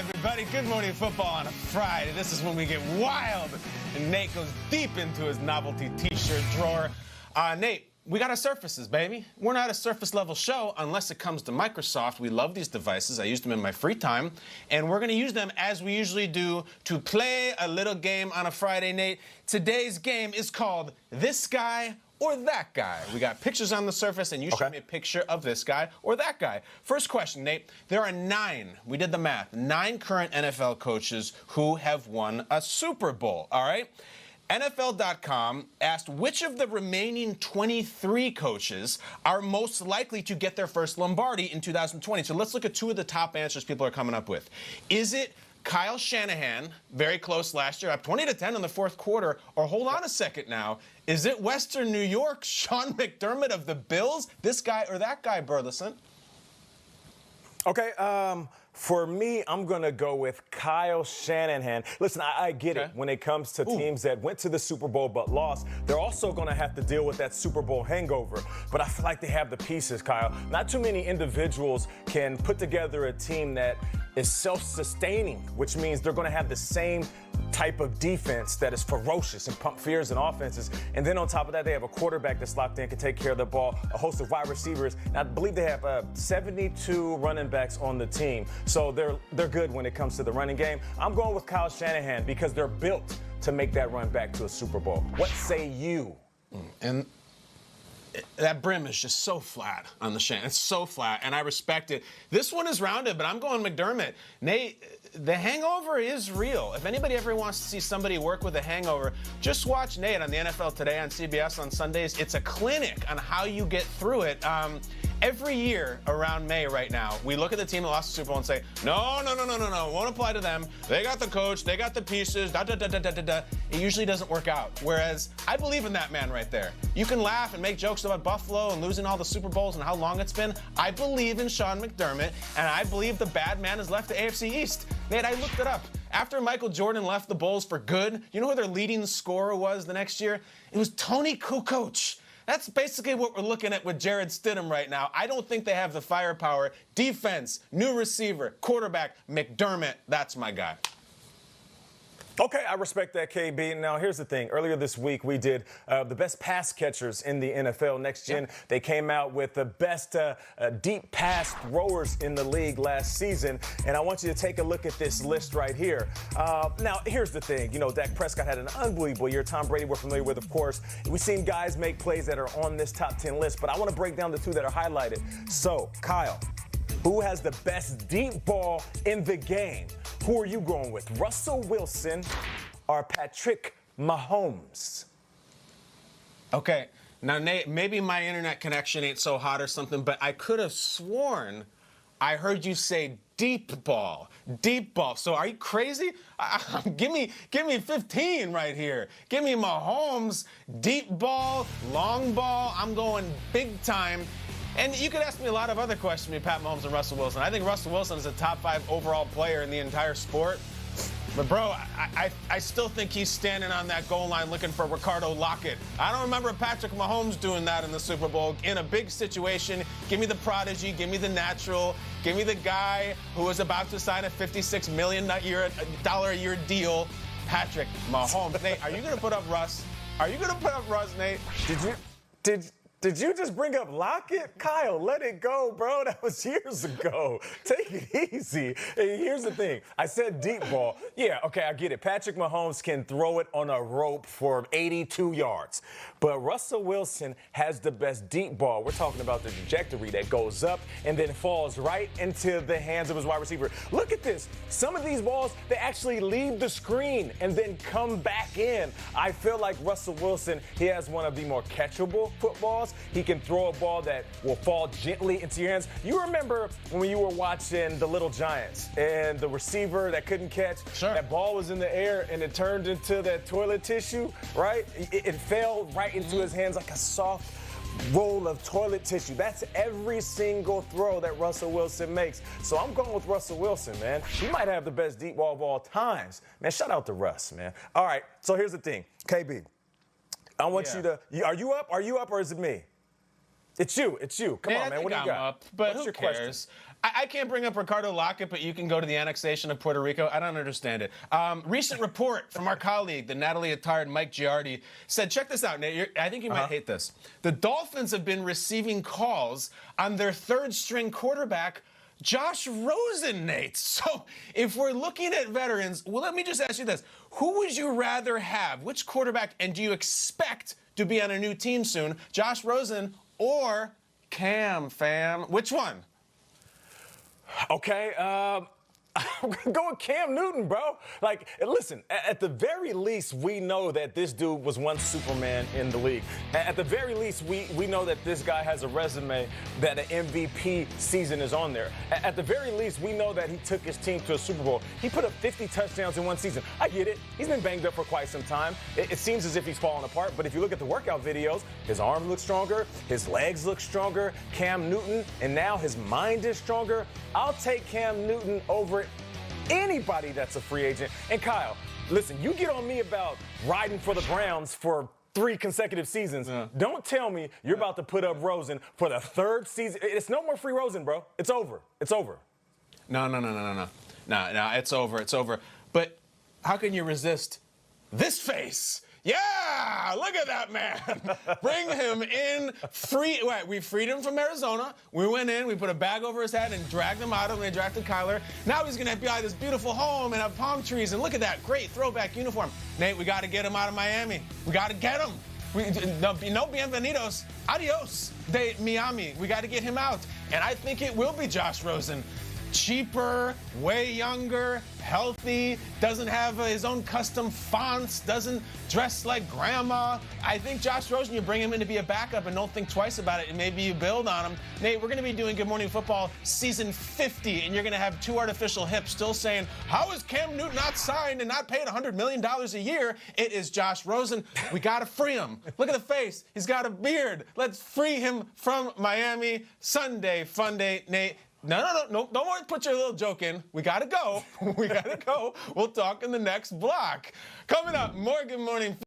everybody. Good morning football on a Friday. This is when we get wild. And Nate goes deep into his novelty t-shirt drawer. Nate, we got our Surfaces, baby. We're not a surface-level show unless it comes to Microsoft. We love these devices. I use them in my free time. And we're going to use them, as we usually do, to play a little game on a Friday, Nate. Today's game is called This Guy or That Guy. We got pictures on the Surface, and you show me a picture of this guy or that guy. First question, Nate. There are 9, we did the math, 9 current NFL coaches who have won a Super Bowl, all right? NFL.com asked which of the remaining 23 coaches are most likely to get their first Lombardi in 2020. So let's look at 2 of the top answers people are coming up with. Is it Kyle Shanahan, very close last year, up 20-10 in the fourth quarter, or hold on a second now, is it Western New York, Sean McDermott of the Bills? This guy or that guy, Burleson? Okay, for me, I'm going to go with Kyle Shanahan. Listen, I get it when it comes to teams that went to the Super Bowl but lost. They're also going to have to deal with that Super Bowl hangover. But I feel like they have the pieces, Kyle. Not too many individuals can put together a team that is self-sustaining, which means they're going to have the same type of defense that is ferocious and pump fears and offenses. And then on top of that, they have a quarterback that's locked in, can take care of the ball, a host of wide receivers. And I believe they have 72 running backs on the team. So they're good when it comes to the running game. I'm going with Kyle Shanahan because they're built to make that run back to a Super Bowl. What say you? And that brim is just so flat on the Shanahan. It's so flat, and I respect it. This one is rounded, but I'm going McDermott. Nate, the hangover is real. If anybody ever wants to see somebody work with a hangover, just watch Nate on the NFL Today on CBS on Sundays. It's a clinic on how you get through it. Every year around May right now, we look at the team that lost the Super Bowl and say, no, it won't apply to them. They got the coach, they got the pieces, It usually doesn't work out. Whereas I believe in that man right there. You can laugh and make jokes about Buffalo and losing all the Super Bowls and how long it's been. I believe in Sean McDermott, and I believe the bad man has left the AFC East. Nate, I looked it up. After Michael Jordan left the Bulls for good, you know who their leading scorer was the next year? It was Tony Kukoc. That's basically what we're looking at with Jared Stidham right now. I don't think they have the firepower. Defense, new receiver, quarterback, McDermott, that's my guy. Okay, I respect that, KB. Now, here's the thing. Earlier this week, we did the best pass catchers in the NFL. Next Gen, they came out with the best deep pass throwers in the league last season. And I want you to take a look at this list right here. Now, here's the thing. You know, Dak Prescott had an unbelievable year. Tom Brady, we're familiar with, of course. We've seen guys make plays that are on this top 10 list. But I want to break down the 2 that are highlighted. So, Kyle, who has the best deep ball in the game? Who are you going with, Russell Wilson or Patrick Mahomes? Okay, now, Nate, maybe my internet connection ain't so hot or something, but I could have sworn I heard you say deep ball. Deep ball. So are you crazy? Give me 15 right here. Give me Mahomes, deep ball, long ball. I'm going big time. And you could ask me a lot of other questions, me, Pat Mahomes and Russell Wilson. I think Russell Wilson is a top 5 overall player in the entire sport. But, bro, I still think he's standing on that goal line looking for Ricardo Lockett. I don't remember Patrick Mahomes doing that in the Super Bowl. In a big situation, give me the prodigy, give me the natural, give me the guy who was about to sign a $56 million a year deal, Patrick Mahomes. Nate, are you going to put up Russ? Are you going to put up Russ, Nate? Did you just bring up Lockett? Kyle, let it go, bro. That was years ago. Take it easy. Hey, here's the thing. I said deep ball. Yeah, okay, I get it. Patrick Mahomes can throw it on a rope for 82 yards. But Russell Wilson has the best deep ball. We're talking about the trajectory that goes up and then falls right into the hands of his wide receiver. Look at this. Some of these balls, they actually leave the screen and then come back in. I feel like Russell Wilson, he has one of the more catchable footballs. He can throw a ball that will fall gently into your hands. You remember when you were watching The Little Giants and the receiver that couldn't catch, that ball was in the air and it turned into that toilet tissue, right? It fell right into his hands like a soft roll of toilet tissue. That's every single throw that Russell Wilson makes. So I'm going with Russell Wilson, man. He might have the best deep ball of all times. Man, shout out to Russ, man. All right, so here's the thing. KB, I want you to, are you up or is it me? It's you. Come on, man. What do you got? Up, but What's who your cares? question? I can't bring up Ricardo Lockett, but you can go to the annexation of Puerto Rico. I don't understand it. Recent report from our colleague, the Natalie attired Mike Giardi, said, check this out, Nate. I think you might hate this. The Dolphins have been receiving calls on their third-string quarterback, Josh Rosen, Nate. So if we're looking at veterans, well, let me just ask you this. Who would you rather have? Which quarterback, and do you expect to be on a new team soon? Josh Rosen or Cam, fam? Which one? Okay, I'm gonna go with Cam Newton, bro. Like, listen, at the very least, we know that this dude was once Superman in the league. At the very least, we know that this guy has a resume that an MVP season is on there. At the very least, we know that he took his team to a Super Bowl. He put up 50 touchdowns in one season. I get it. He's been banged up for quite some time. It seems as if he's falling apart, but if you look at the workout videos, his arm looks stronger, his legs look stronger, Cam Newton, and now his mind is stronger. I'll take Cam Newton over anybody that's a free agent. And Kyle, listen, you get on me about riding for the Browns for 3 consecutive seasons. Yeah. Don't tell me you're about to put up Rosen for the 3rd season. It's no more free Rosen, bro. It's over. It's over. No, it's over. It's over. But how can you resist this face? Yeah, look at that man. Bring him in free. Wait, we freed him from Arizona. We went in, we put a bag over his head and dragged him out of when they drafted Kyler. Now he's going to buy this beautiful home and have palm trees. And look at that great throwback uniform. Nate, we got to get him out of Miami. We got to get him. No bienvenidos. Adios de Miami. We got to get him out. And I think it will be Josh Rosen. Cheaper, way younger, healthy, doesn't have his own custom fonts, doesn't dress like grandma. I think Josh Rosen, you bring him in to be a backup and don't think twice about it, and maybe you build on him. Nate, we're going to be doing Good Morning Football season 50, and you're going to have 2 artificial hips still saying, how is Cam Newton not signed and not paid $100 million a year? It is Josh Rosen. We got to free him. Look at the face. He's got a beard. Let's free him from Miami. Sunday, fun day, Nate. No. Don't worry, put your little joke in. We got to go. We got to go. We'll talk in the next block. Coming up, more Good Morning